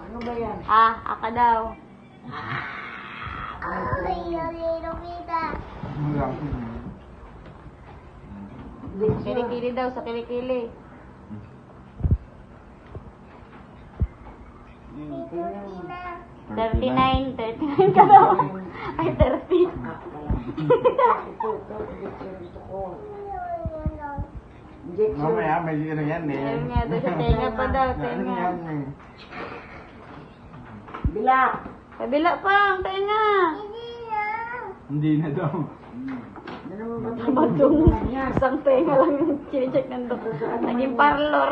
Ano ba yan? Aka daw. Kilikili daw, sa kilikili. Tingnan. 39 ka daw. Ay, 30. Injection. Mamaya, may ano yan eh. Ayun nga, doon sa tenga pa daw, Ano tenga. yan eh. Bilak. Kabila pa, ang tenga. Hindi na daw. Ano mo ba Badong, isang tenga lang yung chinecheck ng doktor. Naging parlor.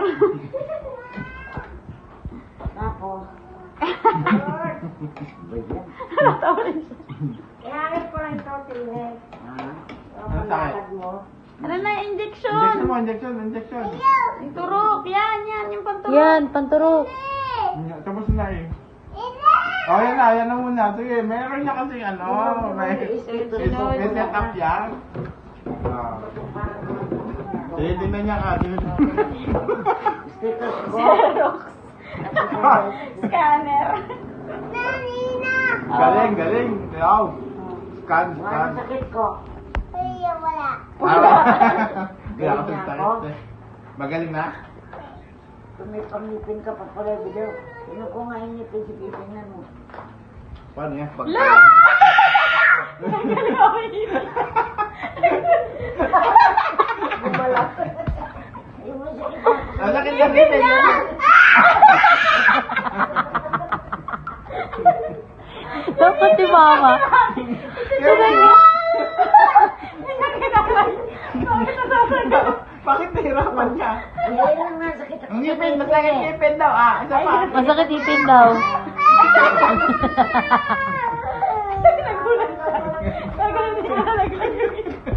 Tapos. Natawa rin siya. Kailangan ko lang ito, Tilhe. Ano sakit? mo. Ano na, injection? Injection mo, injection. Yung turok, yan, yung panturok. Yan, panturok. Tapos na eh. Oh, yan na muna. Sige, meron niya kasi ano, may set up yan. Sige, tingnan niya ka. Xerox. Scanner. Galing. Wow. Scan. Ano sakit ko? Kaya kasi sakit eh. Magaling na? Kung may pangipin ka pa pala, video. Ano ko nga inipin si Pipin mo? Paano yan? Nagaling ako yun. Bumalak. Ayaw mo sakit. Ang sakit na rin yan. Dapat si mama. Bakit nahirapan niya? Ayaw lang nga sakit. Ang ngipin, masakit ngipin daw. Isa pa. Masakit ipin daw. Nagulat siya. Nagulat siya. Naglag yung ipin.